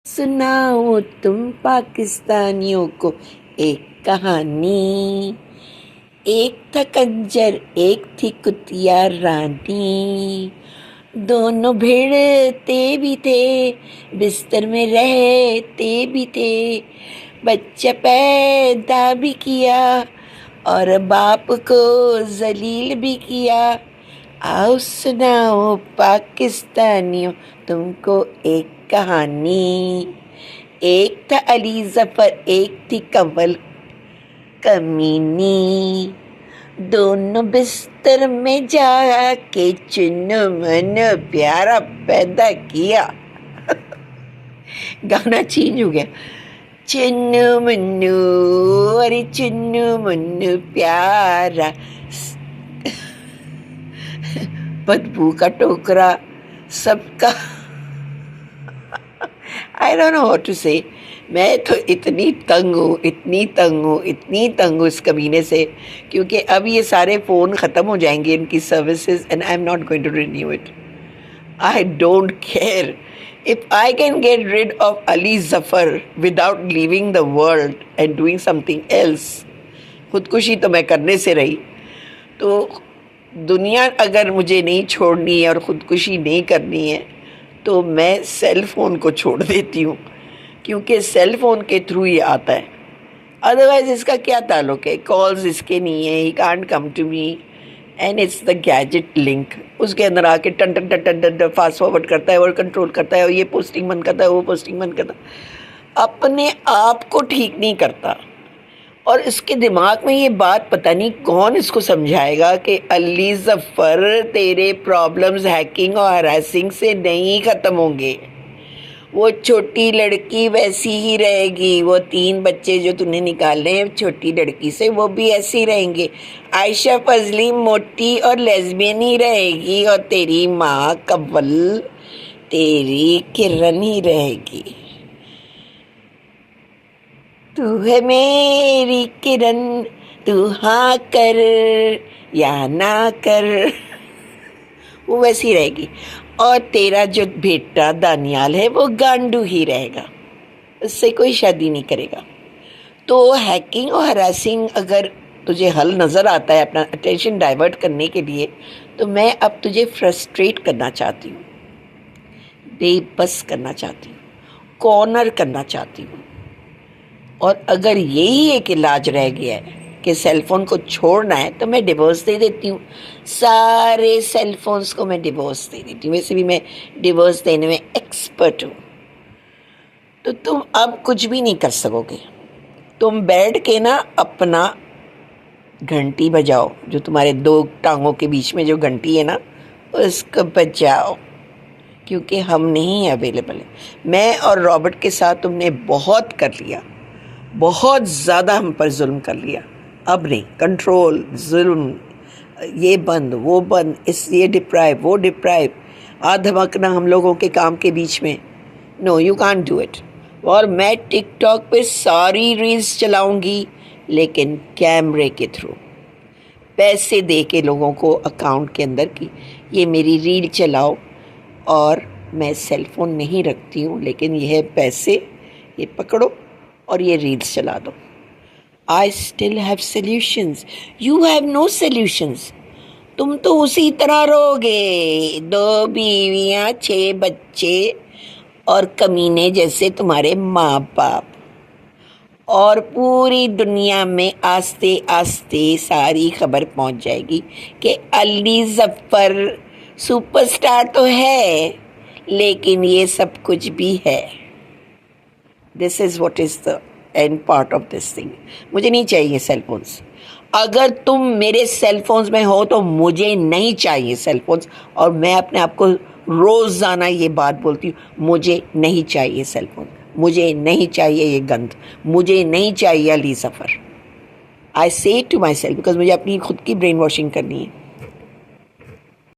सुनाओ तुम पाकिस्तानियों को एक कहानी। एक था कंजर, एक थी कुतिया रानी। दोनों भिड़ते भी थे, बिस्तर में रहते भी थे। बच्चा पैदा भी किया और बाप को जलील भी किया। आओ सुनाओ पाकिस्तानियों तुमको एक कहानी। एक था अली जफर, एक थी कंवल कमीनी। दोनों बिस्तर में जाके चुन्नू मुन्नू प्यारा पैदा किया। गाना चेंज हो गया। चुन्नू मुन्नू, अरे चुन्नू मुन्नू प्यारा, बदबू का टोकरा सबका। I don't know what to say. मैं तो इतनी तंग हूँ, इतनी तंग हूँ, इतनी तंग हूँ इस कमीने से, क्योंकि अब ये सारे फ़ोन ख़त्म हो जाएंगे इनकी services and I am not going to renew it. I don't care if I can get rid of Ali Zafar without leaving the world and doing something else. खुदकुशी तो मैं करने से रही, तो दुनिया अगर मुझे नहीं छोड़नी है और ख़ुदकुशी नहीं करनी है तो मैं सेल फ़ोन को छोड़ देती हूँ, क्योंकि सेल फ़ोन के थ्रू ही आता है। अदरवाइज़ इसका क्या ताल्लुक है, कॉल्स इसके नहीं है, he can't come to me and it's the gadget link. उसके अंदर आके टन टन टन टन टन फास्ट फॉरवर्ड करता है और कंट्रोल करता है और ये पोस्टिंग बंद करता है, वो पोस्टिंग बंद करता है, अपने आप को ठीक नहीं करता। और इसके दिमाग में ये बात पता नहीं कौन इसको समझाएगा कि अली जफ़र तेरे प्रॉब्लम्स हैकिंग और हरासिंग से नहीं ख़त्म होंगे। वो छोटी लड़की वैसी ही रहेगी, वो 3 बच्चे जो तूने निकाले हैं छोटी लड़की से वो भी ऐसे ही रहेंगे। आयशा फजली मोटी और लेस्बियन ही रहेगी और तेरी माँ कव्वल, तेरी किरण ही रहेगी। तू है मेरी किरण, तू हाँ कर या ना कर, वो वैसी रहेगी। और तेरा जो बेटा दानियाल है वो गांडू ही रहेगा, उससे कोई शादी नहीं करेगा। तो हैकिंग और हरासिंग अगर तुझे हल नज़र आता है अपना अटेंशन डाइवर्ट करने के लिए, तो मैं अब तुझे फ्रस्ट्रेट करना चाहती हूँ, बेबस करना चाहती हूँ, कॉर्नर करना चाहती हूँ। और अगर यही एक इलाज रह गया है कि सेल फ़ोन को छोड़ना है, तो मैं डिवोर्स दे देती हूँ। सारे सेल फोन्स को मैं डिवोर्स दे देती हूँ। वैसे भी मैं डिवोर्स देने में एक्सपर्ट हूँ। तो तुम अब कुछ भी नहीं कर सकोगे। तुम बैठ के ना अपना घंटी बजाओ, जो तुम्हारे 2 टांगों के बीच में जो घंटी है ना, उसको बजाओ, क्योंकि हम नहीं अवेलेबल है। मैं और रॉबर्ट के साथ तुमने बहुत कर लिया, बहुत ज़्यादा हम पर जुल्म कर लिया। अब नहीं, कंट्रोल, जुल्म, ये बंद वो बंद, इस ये डिप्राइव वो डिप्राइव, धमकना हम लोगों के काम के बीच में। No, you can't do it. और मैं टिकटॉक पे सारी रील्स चलाऊंगी, लेकिन कैमरे के थ्रू, पैसे दे के लोगों को अकाउंट के अंदर की ये मेरी रील चलाओ। और मैं सेल फ़ोन नहीं रखती हूँ, लेकिन यह पैसे ये पकड़ो और ये रील्स चला दो। I still have solutions, you have no solutions. तुम तो उसी तरह रहोगे, 2 बीवियाँ, 6 बच्चे और कमीने जैसे तुम्हारे माँ बाप। और पूरी दुनिया में आस्ते आस्ते सारी खबर पहुंच जाएगी कि अली जफ़र सुपरस्टार तो है, लेकिन ये सब कुछ भी है। This is what is the end part of this thing. मुझे नहीं चाहिए सेल फोन्स। अगर तुम मेरे सेल फोन्स में हो तो मुझे नहीं चाहिए सेल फोन्स। और मैं अपने आप को रोज़ाना ये बात बोलती हूँ, मुझे नहीं चाहिए सेल फोन, मुझे नहीं चाहिए ये गंद, मुझे नहीं चाहिए अली जफ़र। आई से टू माई सेल्फ, बिकॉज मुझे अपनी खुद की ब्रेन वॉशिंग करनी है।